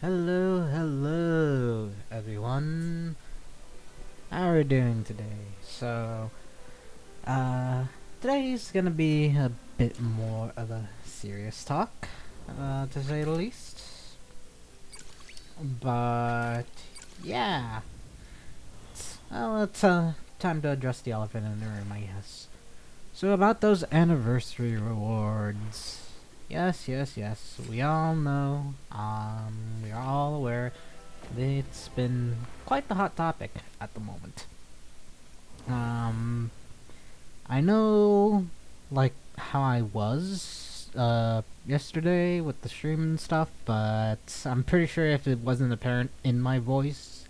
Hello, everyone. How are we doing today? Uh, today's gonna be a bit more of a serious talk, to say the least. But, yeah. It's time to address the elephant in the room, I guess. So, about those anniversary rewards. Yes. We all know, we are all aware it's been quite the hot topic at the moment. Um, I know, like, how I was, yesterday with the stream and stuff, but I'm pretty sure if it wasn't apparent in my voice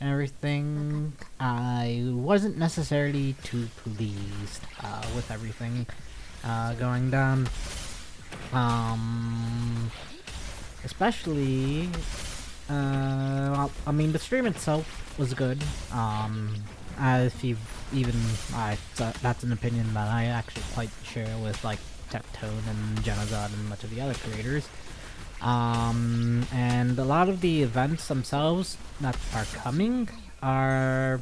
and everything, I wasn't necessarily too pleased, with everything, going down. Um, especially well, I mean, the stream itself was good. If you even, that's an opinion that I actually quite share with like Tectone and Genozod and much of the other creators. And a lot of the events themselves that are coming are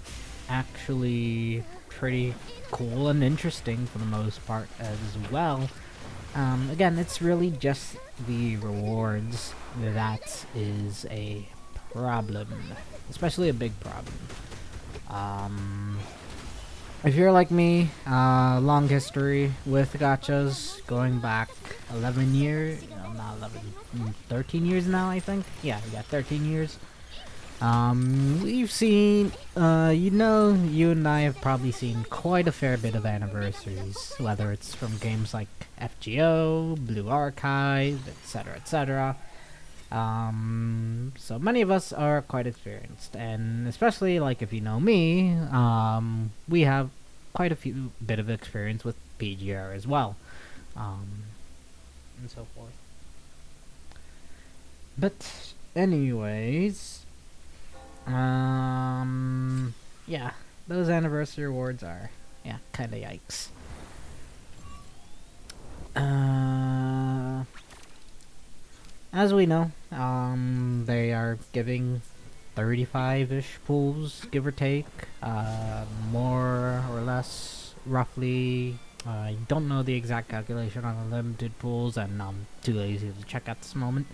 actually pretty cool and interesting for the most part as well. Again, it's really just the rewards that is a problem, especially a big problem. Um, if you're like me, long history with gachas going back 11 years, not 11, 13 years now, I think. Yeah, 13 years. We've seen, you and I have probably seen quite a fair bit of anniversaries, whether it's from games like FGO, Blue Archive, etc. So many of us are quite experienced, and especially like if you know me, we have quite a few bit of experience with PGR as well, um, and so forth. But anyways, yeah, those anniversary awards are, yeah, kind of yikes. Uh, as we know, they are giving 35-ish pools, give or take, more or less, roughly. I don't know the exact calculation on the limited pools, and I'm too lazy to check at this moment.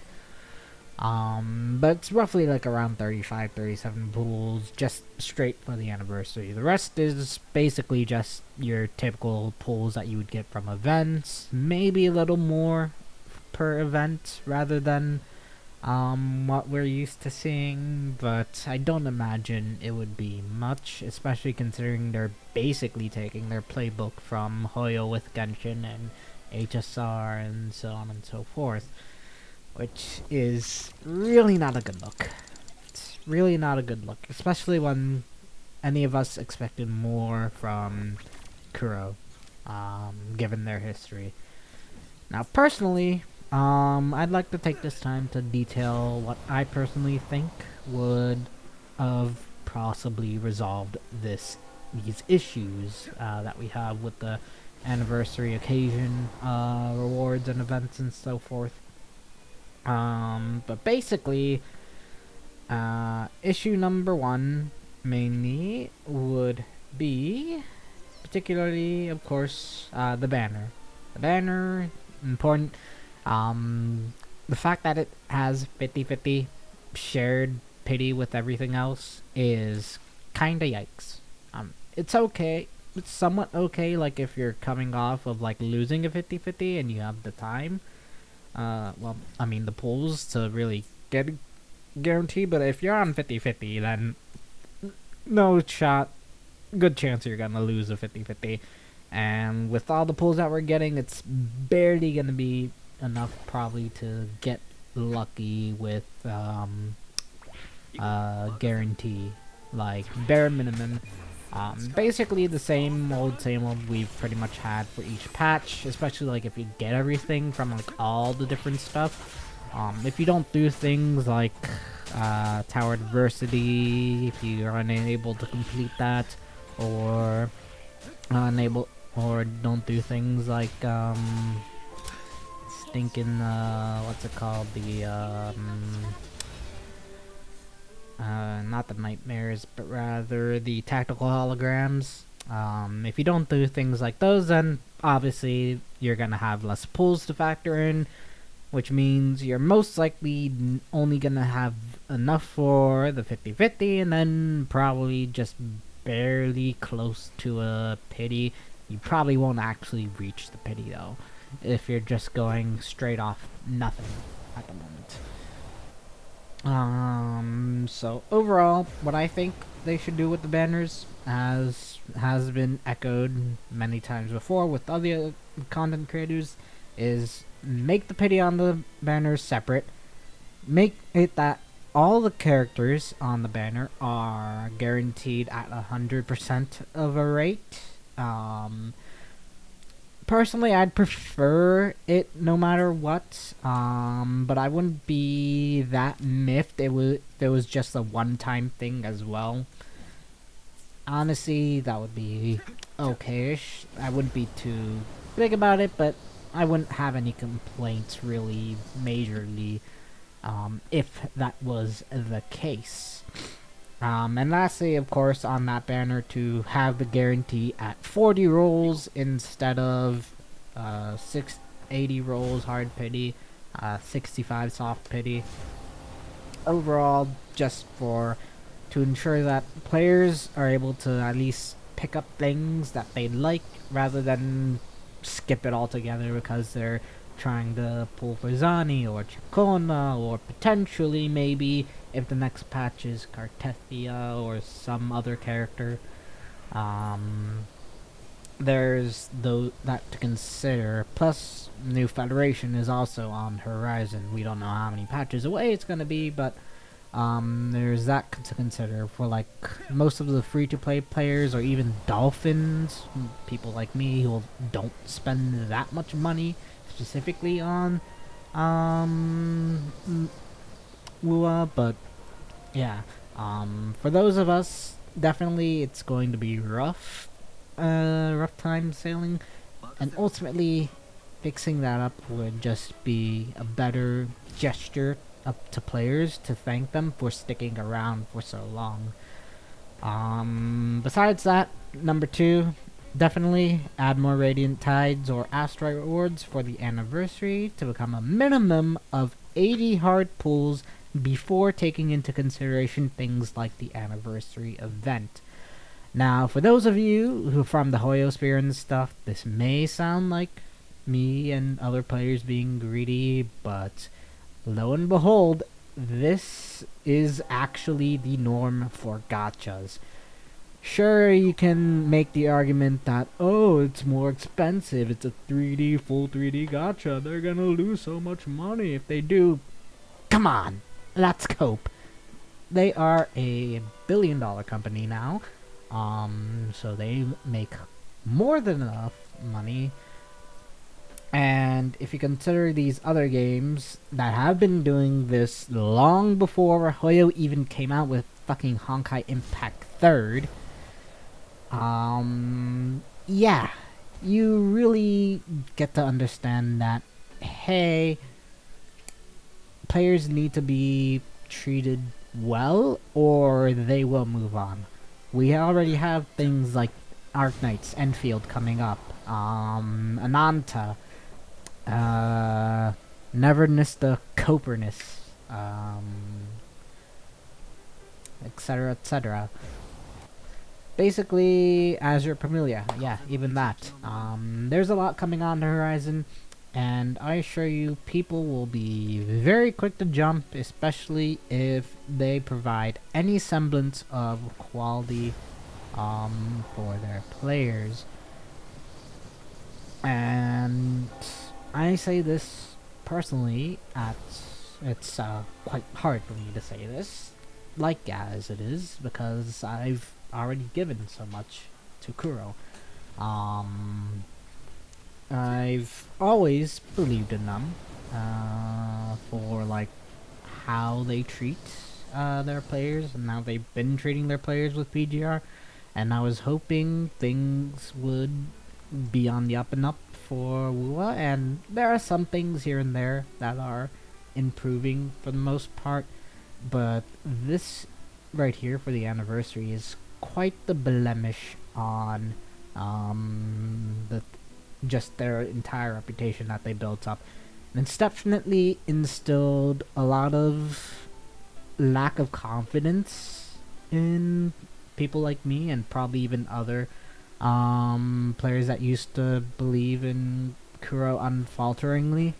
But it's roughly like around 35, 37 pools just straight for the anniversary. The rest is basically just your typical pools that you would get from events, maybe a little more per event rather than what we're used to seeing, but I don't imagine it would be much, especially considering they're basically taking their playbook from Hoyo with Genshin and HSR and so on and so forth, which is really not a good look. It's really not a good look, especially when any of us expected more from Kuro, given their history. Now, personally, I'd like to take this time to detail what I personally think would have possibly resolved these issues that we have with the anniversary occasion rewards and events and so forth. But basically, issue number one mainly would be, particularly, of course, the banner. The banner, important. The fact that it has 50-50 shared pity with everything else is kinda yikes. It's okay. It's somewhat okay, like if you're coming off of like losing a 50-50 and you have the time. Well, I mean the pools to really get a guarantee, but if you're on 50-50, then no shot, good chance you're gonna lose a 50-50. And with all the pulls that we're getting, it's barely gonna be enough probably to get lucky with guarantee, like bare minimum. Basically the same old we've pretty much had for each patch, especially like if you get everything from like all the different stuff. If you don't do things like Tower Diversity, if you are unable to complete that, or unable, or don't do things like stinking what's it called, the not the nightmares, but rather the tactical holograms. If you don't do things like those, then obviously you're gonna have less pulls to factor in, which means you're most likely only gonna have enough for the 50-50, and then probably just barely close to a pity. You probably won't actually reach the pity though, if you're just going straight off nothing at the moment. So overall, what I think they should do with the banners, as has been echoed many times before with other content creators, is make the pity on the banners separate. Make it that all the characters on the banner are guaranteed at 100% of a rate. Personally, I'd prefer it no matter what. But I wouldn't be that miffed if it was just a one-time thing as well. Honestly, that would be okay-ish. I wouldn't be too big about it, but I wouldn't have any complaints really majorly if that was the case. And lastly, of course, on that banner, to have the guarantee at 40 rolls instead of 680 rolls hard pity, 65 soft pity. Overall, just to ensure that players are able to at least pick up things that they like rather than skip it altogether because they're trying to pull for Zani or Chacona, or potentially maybe if the next patch is Cartethia or some other character. There's that to consider. Plus, New Federation is also on the horizon. We don't know how many patches away it's gonna be, but there's that to consider for like most of the free-to-play players, or even Dolphins, people like me who don't spend that much money specifically on WUA. But yeah, for those of us, definitely it's going to be rough time sailing, and ultimately fixing that up would just be a better gesture up to players to thank them for sticking around for so long. Besides that, number 2, definitely add more Radiant Tides or Asteroid rewards for the anniversary to become a minimum of 80 hard pulls before taking into consideration things like the anniversary event. Now, for those of you who are from the Hoyosphere and stuff, this may sound like me and other players being greedy, but lo and behold, this is actually the norm for gachas. Sure, you can make the argument that, oh, it's more expensive, it's a full 3D gacha, they're gonna lose so much money if they do. Come on, let's cope. They are a billion-dollar company now, so they make more than enough money. And if you consider these other games that have been doing this long before Hoyo even came out with fucking Honkai Impact 3rd, yeah, you really get to understand that, hey, players need to be treated well or they will move on. We already have things like Arknights, Enfield coming up, Ananta, Nevernista Copernus, etc., etc. Basically, Azure Familia, yeah, even that. There's a lot coming on the horizon, and I assure you, people will be very quick to jump, especially if they provide any semblance of quality for their players. And I say this personally, it's quite hard for me to say this, like as it is, because I've already given so much to Kuro. I've always believed in them for like how they treat their players and how they've been treating their players with PGR, and I was hoping things would be on the up and up for WUA, and there are some things here and there that are improving for the most part, but this right here for the anniversary is quite the blemish on the just their entire reputation that they built up. And it's definitely instilled a lot of lack of confidence in people like me and probably even other players that used to believe in Kuro unfalteringly.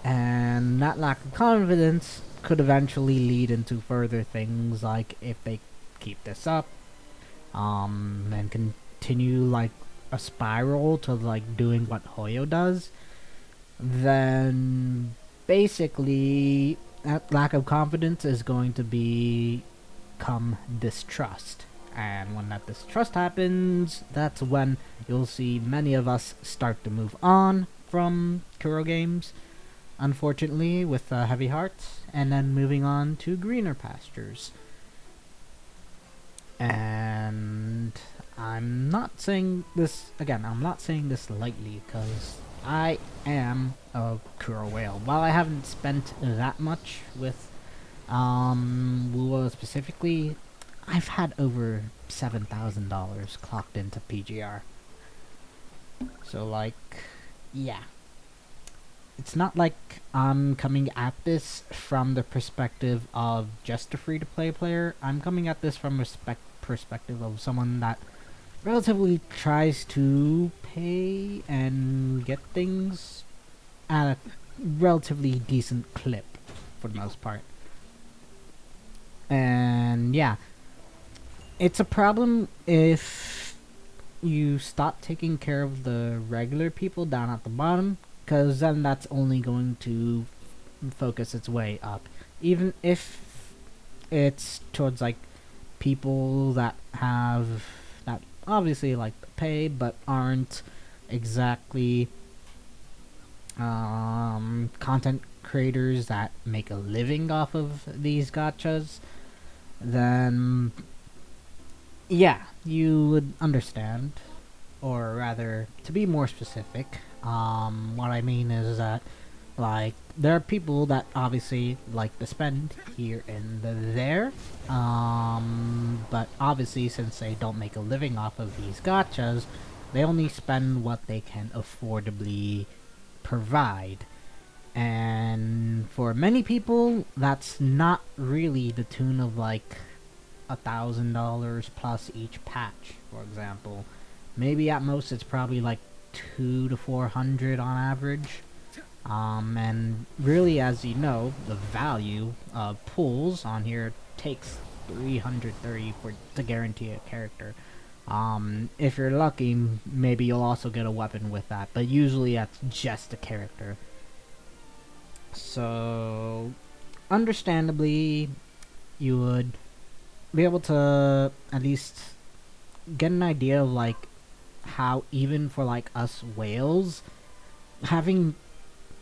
And that lack of confidence could eventually lead into further things like if they keep this up and continue like a spiral to like doing what Hoyo does, then basically that lack of confidence is going to become distrust. And when that distrust happens, that's when you'll see many of us start to move on from Kuro games, unfortunately, with heavy hearts, and then moving on to greener pastures. And I'm not saying this, again, I'm not saying this lightly, because I am a Kuro whale. While I haven't spent that much with Wuwa specifically, I've had over $7,000 clocked into PGR. So like, yeah. It's not like I'm coming at this from the perspective of just a free-to-play player. I'm coming at this from perspective of someone that relatively tries to pay and get things at a relatively decent clip for the most part. And yeah, it's a problem if you stop taking care of the regular people down at the bottom, because then that's only going to focus its way up. Even if it's towards like people that have that obviously like pay but aren't exactly content creators that make a living off of these gachas, then yeah, you would understand. Or rather, to be more specific, what I mean is that, like, there are people that obviously like to spend here and there, but obviously since they don't make a living off of these gachas, they only spend what they can affordably provide. And for many people, that's not really the tune of like $1,000 plus each patch, for example. Maybe at most it's probably like 200 to 400 on average. And really, as you know, the value of pulls on here takes 330 to guarantee a character. If you're lucky, maybe you'll also get a weapon with that, but usually that's just a character. So, understandably, you would be able to at least get an idea of like how even for like us whales, having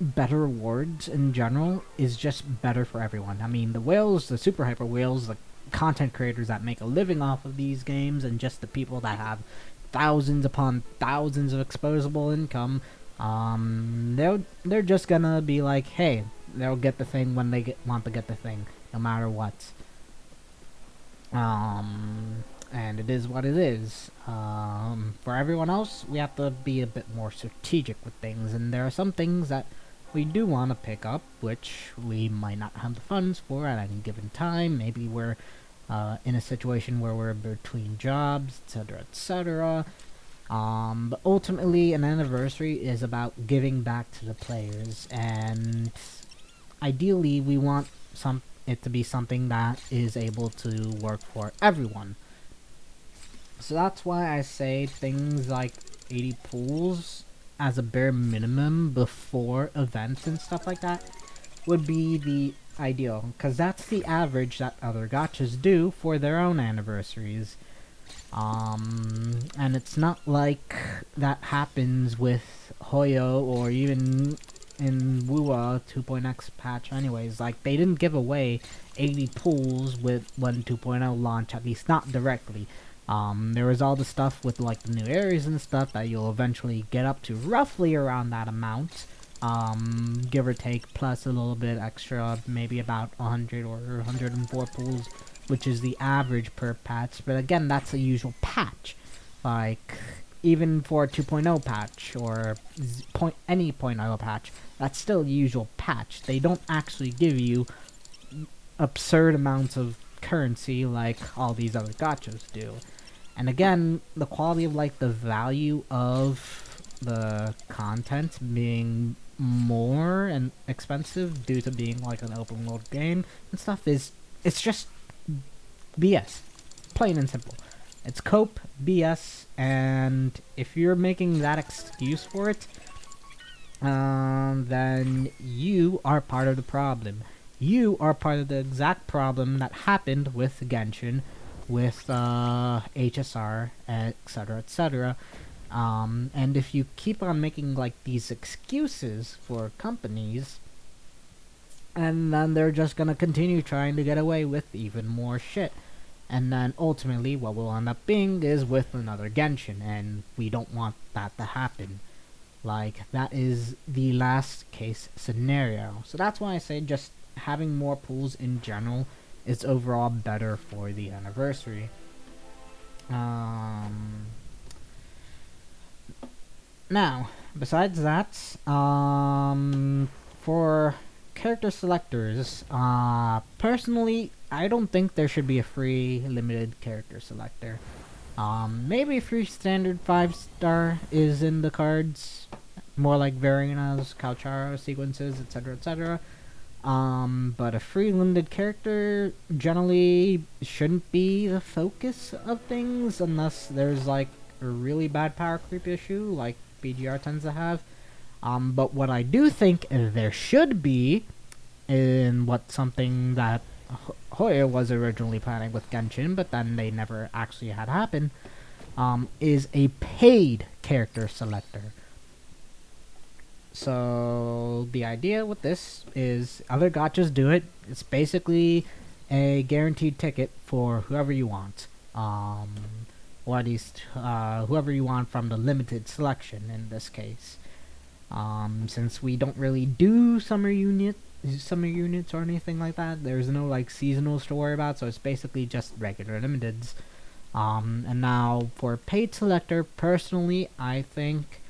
better rewards in general is just better for everyone. I mean, the whales, the super hyper whales, the content creators that make a living off of these games, and just the people that have thousands upon thousands of exposable income, they're just gonna be like, hey, they'll get the thing when they want to get the thing, no matter what. And it is what it is. For everyone else, we have to be a bit more strategic with things, and there are some things that we do want to pick up, which we might not have the funds for at any given time. Maybe we're in a situation where we're between jobs, etc., etc. But ultimately, an anniversary is about giving back to the players, and ideally, we want it to be something that is able to work for everyone. So that's why I say things like 80 pools as a bare minimum before events and stuff like that would be the ideal, because that's the average that other gachas do for their own anniversaries. And it's not like that happens with Hoyo or even in Wuwa 2.x patch anyways. Like, they didn't give away 80 pools with when 2.0 launch, at least not directly. There was all the stuff with like the new areas and stuff that you'll eventually get up to roughly around that amount. give or take, plus a little bit extra, maybe about 100 or 104 pulls, which is the average per patch. But again, that's a usual patch. Like, even for a 2.0 patch or any 0.0 patch, that's still a usual patch. They don't actually give you absurd amounts of currency like all these other gachas do. And again, the quality of like the value of the content being more and expensive due to being like an open world game and stuff it's just BS. Plain and simple. It's cope BS, and if you're making that excuse for it, then you are part of the problem. You are part of the exact problem that happened with Genshin, with HSR, etc., etc. And if you keep on making like these excuses for companies, and then they're just gonna continue trying to get away with even more shit. And then ultimately what will end up being is with another Genshin, and we don't want that to happen. Like, that is the last case scenario. So that's why I say just having more pools in general is overall better for the anniversary. Now, besides that, for character selectors, personally, I don't think there should be a free limited character selector. Maybe a free standard 5-star is in the cards, more like Varina's, Kalchara sequences, etc., etc. But a free limited character generally shouldn't be the focus of things unless there's like a really bad power creep issue like BGR tends to have. But what I do think there should be, in what something that Hoya was originally planning with Genshin, but then they never actually had happen, is a paid character selector. So the idea with this is other gachas do it. It's basically a guaranteed ticket for whoever you want. Or at least whoever you want from the limited selection in this case. Since we don't really do summer units or anything like that, there's no like seasonals to worry about, so it's basically just regular limiteds. And now for paid selector, personally, I think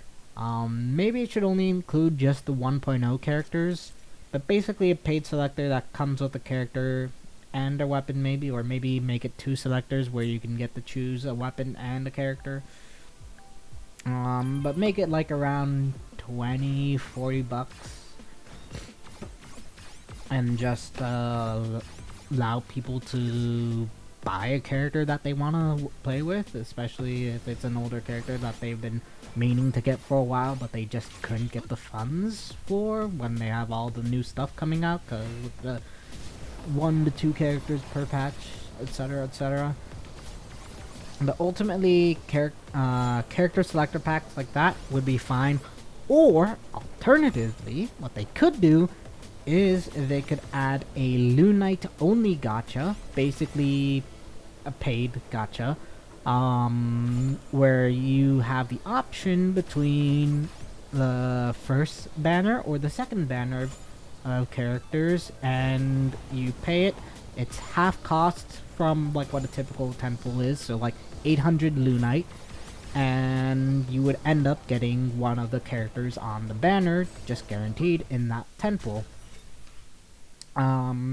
maybe it should only include just the 1.0 characters, but basically a paid selector that comes with a character and a weapon maybe, or maybe make it 2 selectors where you can get to choose a weapon and a character. But make it like around 20-40 bucks, and just allow people to buy a character that they want to play with, especially if it's an older character that they've been meaning to get for a while but they just couldn't get the funds for when they have all the new stuff coming out, because with the 1 to 2 characters per patch, etc., etc. But ultimately, character selector packs like that would be fine. Or, alternatively, what they could do is they could add a Lunite only gacha, basically a paid gacha, where you have the option between the first banner or the second banner of characters, and you pay it. It's half cost from like what a typical 10 pool is, so like 800 Lunite, and you would end up getting one of the characters on the banner just guaranteed in that 10 pool.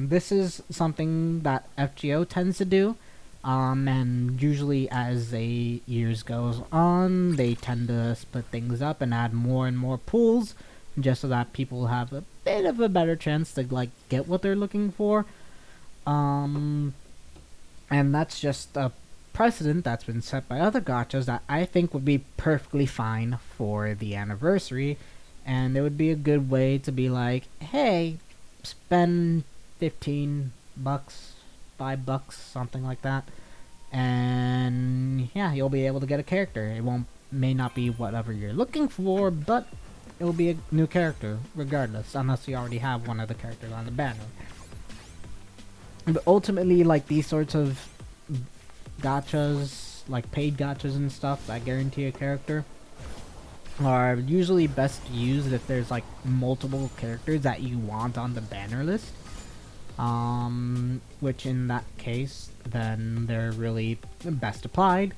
This is something that FGO tends to do, and usually as the years goes on, they tend to split things up and add more and more pools, just so that people have a bit of a better chance to like get what they're looking for. And that's just a precedent that's been set by other gachas that I think would be perfectly fine for the anniversary, and it would be a good way to be like, hey, spend 15 bucks, $5, something like that, and yeah, you'll be able to get a character. It may not be whatever you're looking for, but it will be a new character regardless, unless you already have one of the characters on the banner. But ultimately, like these sorts of gachas, like paid gachas and stuff that guarantee a character, are usually best used if there's like multiple characters that you want on the banner list. Which in that case, then they're really best applied.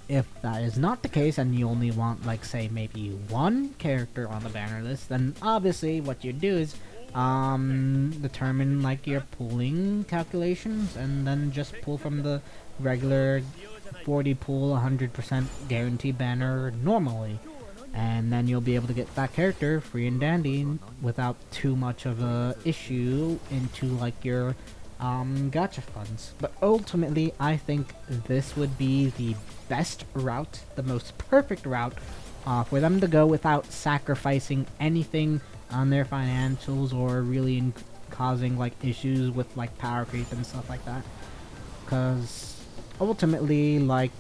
If that is not the case and you only want, like, say, maybe one character on the banner list, then obviously what you do is determine like your pooling calculations and then just pull from the regular 40 pool 100% guarantee banner normally, and then you'll be able to get that character free and dandy without too much of a issue into like your gacha funds. But ultimately, I think this would be the best route, the most perfect route for them to go without sacrificing anything on their financials or really causing like issues with like power creep and stuff like that. Because ultimately, like,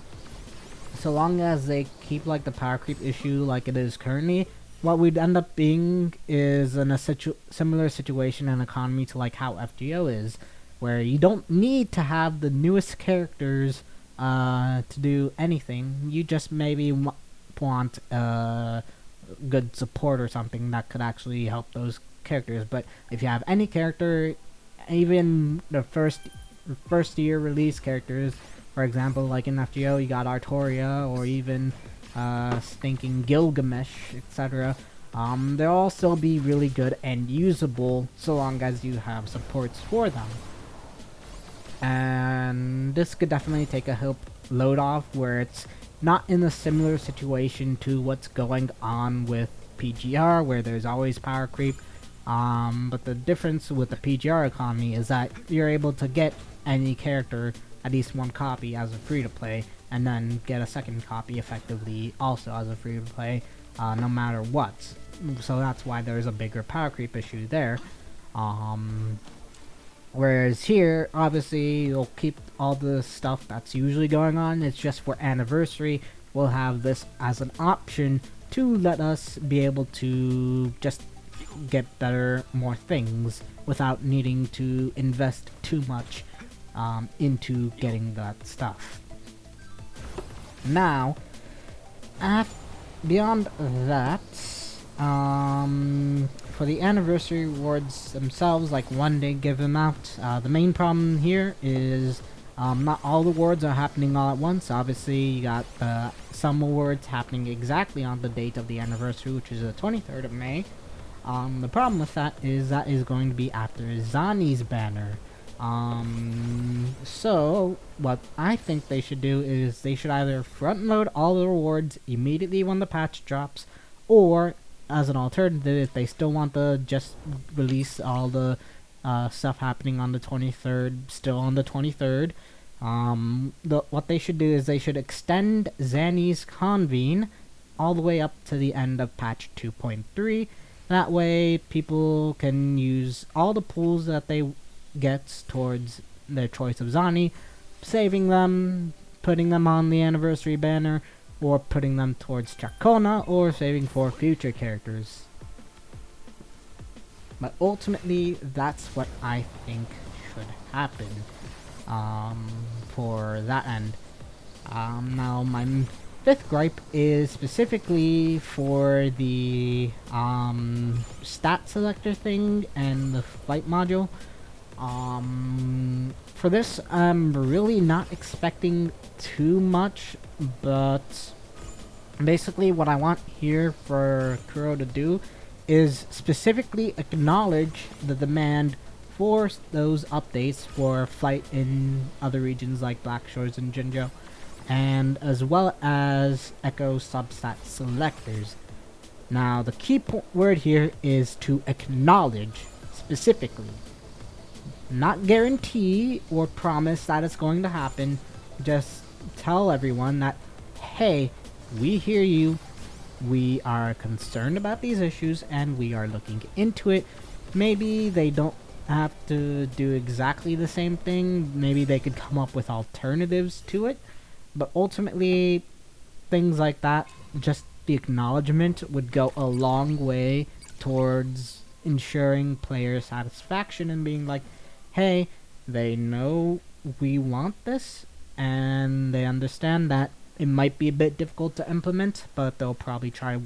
so long as they keep like the power creep issue like it is currently, what we'd end up being is in a similar situation and economy to like how FGO is, where you don't need to have the newest characters to do anything. You just maybe want good support or something that could actually help those characters. But if you have any character, even the first year release characters, for example, like in FGO, you got Artoria or even stinking Gilgamesh, etc. They'll all still be really good and usable so long as you have supports for them. And this could definitely take a help load off where it's not in a similar situation to what's going on with PGR, where there's always power creep. But the difference with the PGR economy is that you're able to get any character at least one copy as a free-to-play, and then get a second copy effectively also as a free-to-play, no matter what. So that's why there's a bigger power creep issue there. Whereas here, obviously, you'll keep all the stuff that's usually going on. It's just for anniversary, we'll have this as an option to let us be able to just get better, more things without needing to invest too much into getting that stuff. Now, beyond that, for the anniversary rewards themselves, like when they give them out, the main problem here is not all the awards are happening all at once. Obviously, you got some awards happening exactly on the date of the anniversary, which is the 23rd of May. The problem with that is going to be after Zani's banner. So what I think they should do is they should either front load all the rewards immediately when the patch drops, or as an alternative, if they still want to just release all the stuff happening on the 23rd, still on the 23rd, what they should do is they should extend Zani's Convene all the way up to the end of patch 2.3. That way, people can use all the pools that they get towards their choice of Zani, saving them, putting them on the anniversary banner, or putting them towards Chacona, or saving for future characters. But ultimately, that's what I think should happen for that end. Now, my fifth gripe is specifically for the stat selector thing and the fight module. For this, I'm really not expecting too much, but basically what I want here for Kuro to do is specifically acknowledge the demand for those updates for flight in other regions like Black Shores and Jinjo, and as well as Echo substat selectors. Now, the key word here is to acknowledge specifically. Not guarantee or promise that it's going to happen, just tell everyone that, hey, we hear you, we are concerned about these issues, and we are looking into it. Maybe they don't have to do exactly the same thing, maybe they could come up with alternatives to it, but ultimately, things like that, just the acknowledgement would go a long way towards ensuring player satisfaction and being like, hey, they know we want this, and they understand that it might be a bit difficult to implement, but they'll probably try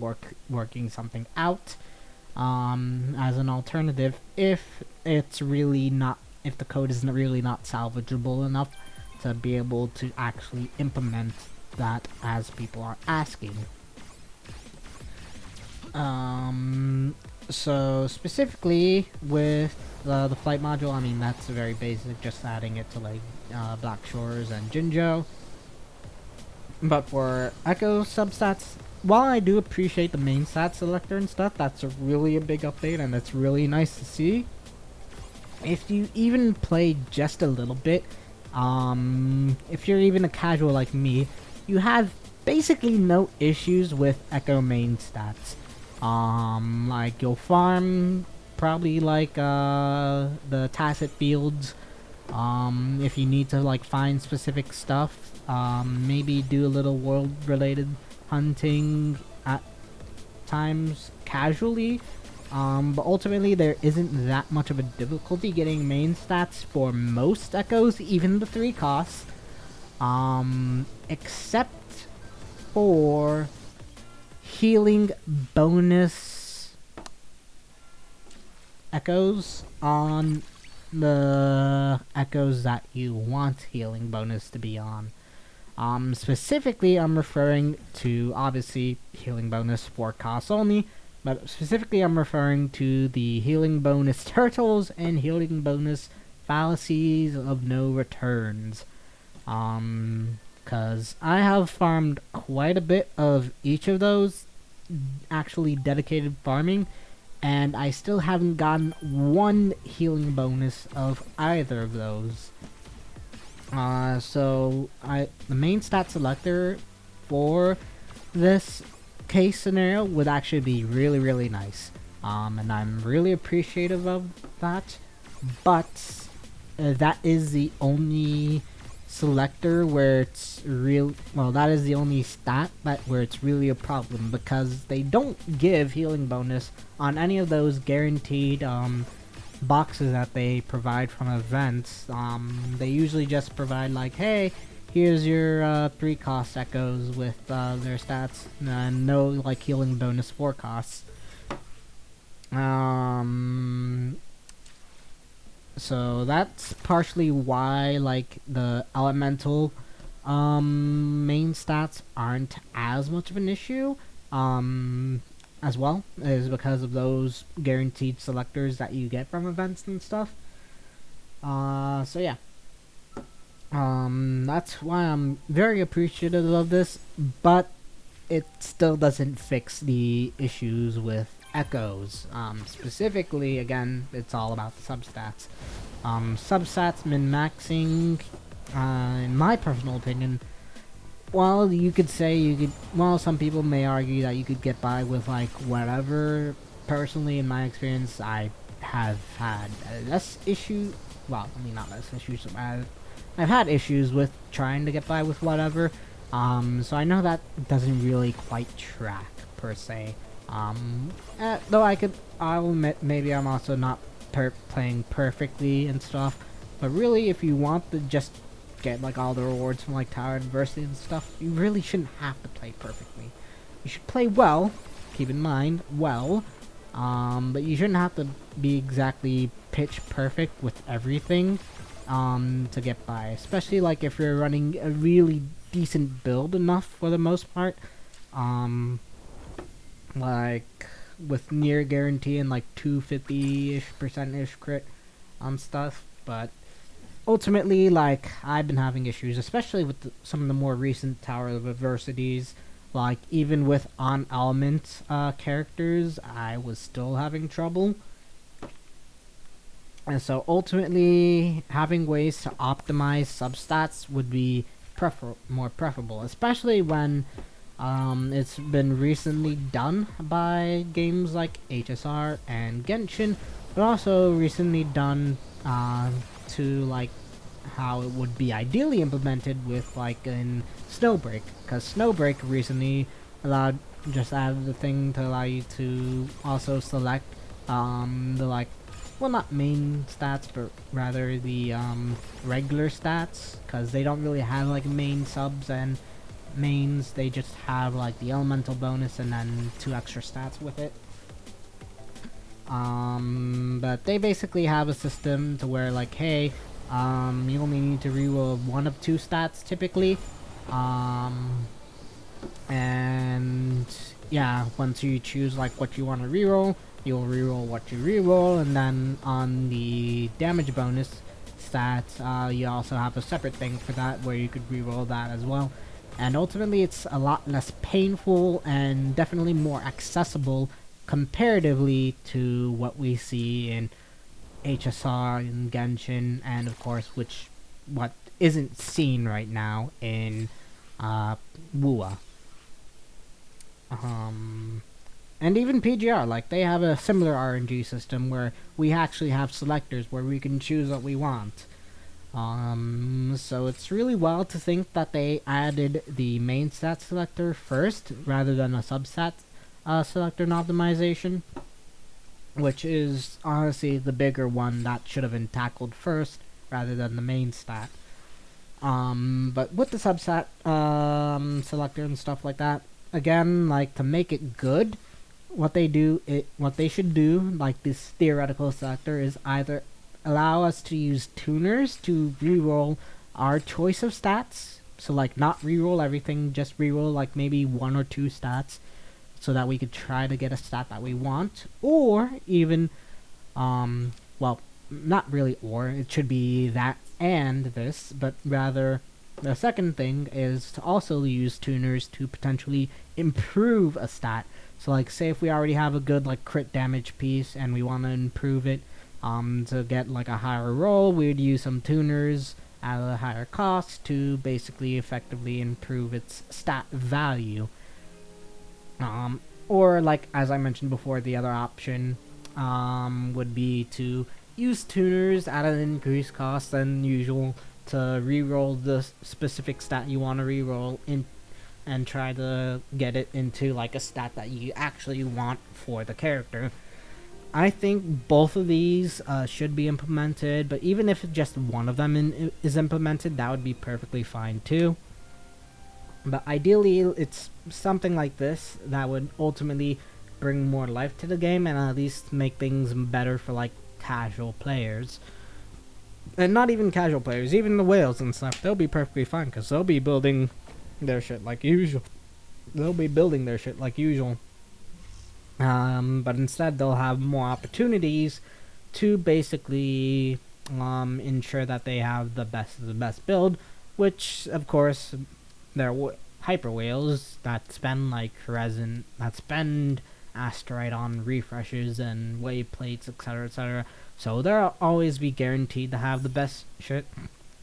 working something out as an alternative if it's really not, if the code isn't really not salvageable enough to be able to actually implement that as people are asking. So specifically with the flight module, I mean that's very basic, just adding it to like Black Shores and Jinzhou. But for Echo substats, while I do appreciate the main stat selector and stuff, that's really a big update and it's really nice to see. If you even play just a little bit, if you're even a casual like me, you have basically no issues with Echo main stats. Like you'll farm probably like the tacit fields. If you need to like find specific stuff, maybe do a little world-related hunting at times casually. But ultimately there isn't that much of a difficulty getting main stats for most Echoes, even the 3 costs. Except for healing bonus Echoes on the Echoes that you want healing bonus to be on. Specifically, I'm referring to, obviously, healing bonus for costs only, but specifically I'm referring to the healing bonus turtles and healing bonus fallacies of no returns. Cause I have farmed quite a bit of each of those, actually dedicated farming, and I still haven't gotten one healing bonus of either of those. So the main stat selector for this case scenario would actually be really nice. And I'm really appreciative of that, but that is the only selector where it's that is the only stat where it's really a problem, because they don't give healing bonus on any of those guaranteed boxes that they provide from events. They usually just provide like, hey, here's your 3 cost Echoes with their stats, and no like healing bonus 4 costs. So that's partially why like the elemental main stats aren't as much of an issue as well, is because of those guaranteed selectors that you get from events and stuff. So yeah, that's why I'm very appreciative of this, but it still doesn't fix the issues with Echoes. Specifically, again, it's all about the substats. Substats min-maxing, in my personal opinion, well, you could say some people may argue that you could get by with like whatever. Personally, in my experience, I have had less issue. Well, I mean, not less issues. I've had issues with trying to get by with whatever. So I know that doesn't really quite track per se. Though I'll admit, maybe I'm also not playing perfectly and stuff. But really, if you want to just get like all the rewards from like Tower Adversity and stuff, you really shouldn't have to play perfectly. You should play well, keep in mind, well, but you shouldn't have to be exactly pitch perfect with everything to get by. Especially like if you're running a really decent build enough for the most part. Like with near guarantee and like 250-ish% crit on stuff, but ultimately, like, I've been having issues, especially with some of the more recent Tower of Adversities. Like, even with on-element characters, I was still having trouble. And so, ultimately, having ways to optimize substats would be more preferable, especially when it's been recently done by games like HSR and Genshin, but also recently done to like how it would be ideally implemented with like in Snowbreak, because Snowbreak recently added the thing to allow you to also select the like, well, not main stats, but rather the regular stats, because they don't really have like main subs and mains, they just have like the elemental bonus and then 2 extra stats with it. But they basically have a system to where like, hey, you only need to reroll 1 of 2 stats typically. And yeah, once you choose like what you want to reroll, you'll reroll what you reroll, and then on the damage bonus stats, you also have a separate thing for that where you could reroll that as well. And ultimately, it's a lot less painful and definitely more accessible comparatively to what we see in HSR and Genshin, and of course, what isn't seen right now in WUA. And even PGR, like, they have a similar RNG system where we actually have selectors where we can choose what we want. So it's really wild to think that they added the main stat selector first rather than a substat selector and optimization, which is honestly the bigger one that should have been tackled first rather than the main stat. But with the substat selector and stuff like that, again, like, to make it good, what they should do, like this theoretical selector, is either allow us to use tuners to reroll our choice of stats. So like not reroll everything, just reroll like maybe 1 or 2 stats so that we could try to get a stat that we want. Or even, well, not really or, it should be that and this, but rather the second thing is to also use tuners to potentially improve a stat. So like say if we already have a good like crit damage piece and we want to improve it, to get like a higher roll, we'd use some tuners at a higher cost to basically effectively improve its stat value. Or like as I mentioned before, the other option would be to use tuners at an increased cost than usual to reroll the specific stat you want to reroll in and try to get it into like a stat that you actually want for the character. I think both of these should be implemented, but even if just one of them is implemented, that would be perfectly fine too. But ideally, it's something like this that would ultimately bring more life to the game and at least make things better for like casual players. And not even casual players, even the whales and stuff, they'll be perfectly fine because they'll be building their shit like usual. But instead they'll have more opportunities to basically ensure that they have the best of the best build, which of course they're hyper whales that spend like resin, that spend asteroid on refreshes and wave plates, etc, etc. So they'll always be guaranteed to have the best shit.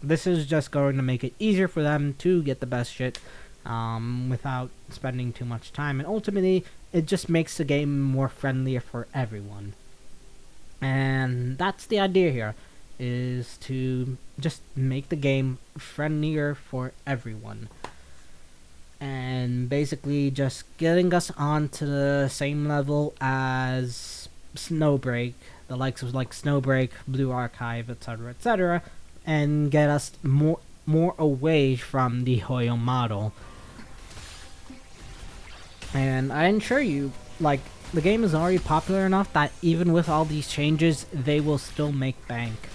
This is just going to make it easier for them to get the best shit without spending too much time, and ultimately it just makes the game more friendlier for everyone. And that's the idea here, is to just make the game friendlier for everyone. And basically just getting us onto the same level as Snowbreak, the likes of like Snowbreak, Blue Archive, etc, etc, and get us more away from the Hoyo model. And I assure you, like, the game is already popular enough that even with all these changes, they will still make bank.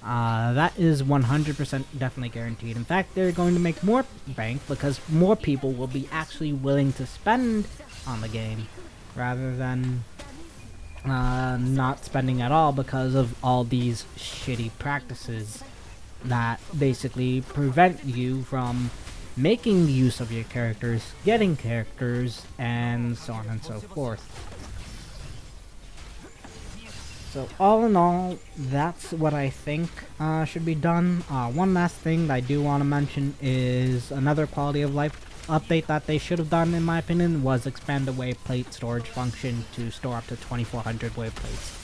That is 100% definitely guaranteed. In fact, they're going to make more bank because more people will be actually willing to spend on the game rather than not spending at all because of all these shitty practices that basically prevent you from making use of your characters, getting characters, and so on and so forth. So all in all, that's what I think should be done. One last thing that I do want to mention is another quality of life update that they should have done, in my opinion, was expand the wave plate storage function to store up to 2400 wave plates.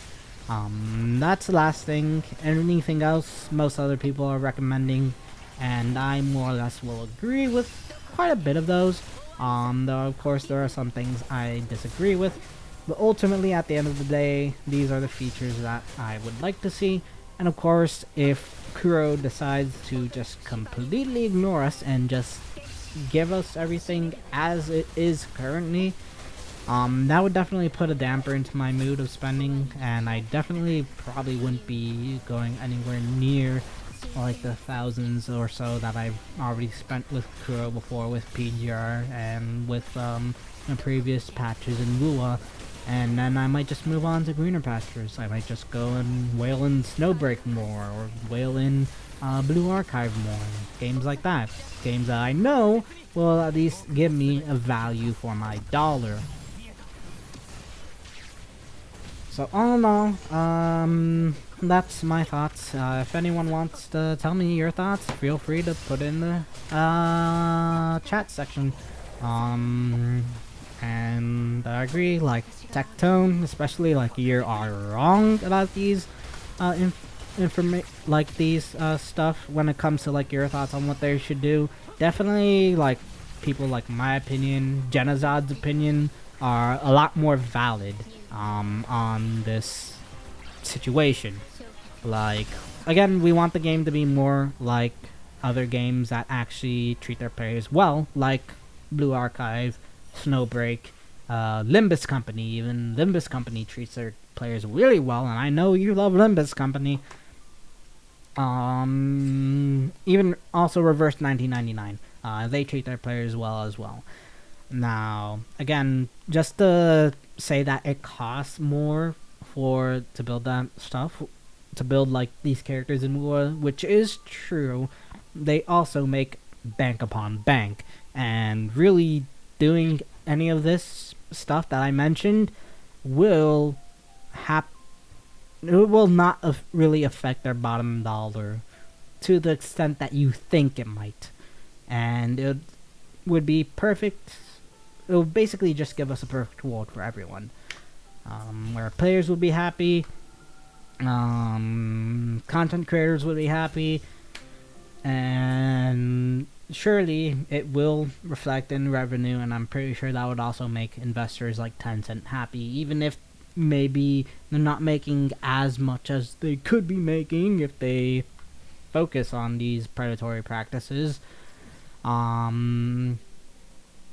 That's the last thing. Anything else most other people are recommending, and I more or less will agree with quite a bit of those. Though of course there are some things I disagree with. But ultimately, at the end of the day, these are the features that I would like to see. And of course, if Kuro decides to just completely ignore us and just give us everything as it is currently, that would definitely put a damper into my mood of spending, and I definitely probably wouldn't be going anywhere near like the thousands or so that I've already spent with Kuro before, with PGR and with the previous patches in Lua. And then I might just move on to greener pastures. I might just go and whale in Snowbreak more, or whale in Blue Archive more. Games like that. Games that I know will at least give me a value for my dollar. So all in all, that's my thoughts. If anyone wants to tell me your thoughts, feel free to put in the chat section. And I agree, like Tectone, especially like you are wrong about these like these stuff when it comes to like your thoughts on what they should do. Definitely like people like my opinion, Genazad's opinion are a lot more valid on this situation. Like again, we want the game to be more like other games that actually treat their players well, like Blue Archive, Snowbreak, Limbus Company. Even Limbus Company treats their players really well, and I know you love Limbus Company. Even also Reverse 1999. They treat their players well as well. Now, again, just to say that it costs more to build that stuff, to build like these characters in Lua, which is true. They also make bank upon bank, and really doing any of this stuff that I mentioned will it will not really affect their bottom dollar to the extent that you think it might, and it would be perfect. It will basically just give us a perfect world for everyone, where players would be happy, content creators would be happy, and surely it will reflect in revenue, and I'm pretty sure that would also make investors like Tencent happy, even if maybe they're not making as much as they could be making if they focus on these predatory practices.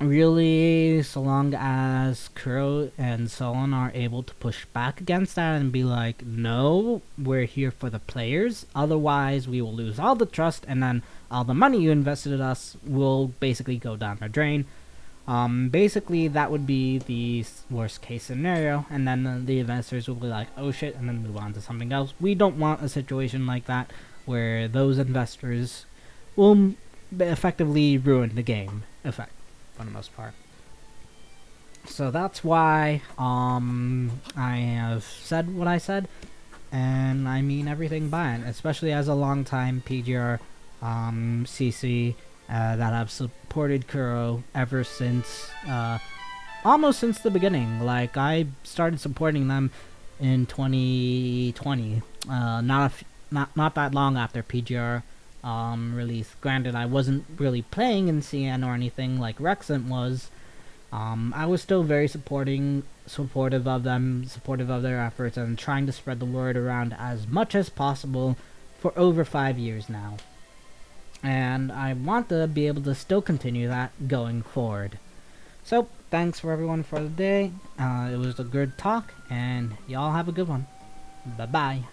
Really, so long as Kuro and so on are able to push back against that and be like, no, we're here for the players, otherwise we will lose all the trust, and then all the money you invested in us will basically go down the drain. Basically that would be the worst case scenario, and then the investors will be like, oh shit, and then move on to something else. We don't want a situation like that where those investors will effectively ruin the game for the most part. So that's why I have said what I said, and I mean everything by it, especially as a long-time PGR CC that have supported Kuro ever since almost since the beginning. Like I started supporting them in 2020, not that long after PGR release. Granted, I wasn't really playing in CN or anything like Rexent was. I was still very supportive of them, supportive of their efforts, and trying to spread the word around as much as possible for over 5 years now. And I want to be able to still continue that going forward. So, thanks for everyone for the day. It was a good talk, and y'all have a good one. Bye-bye.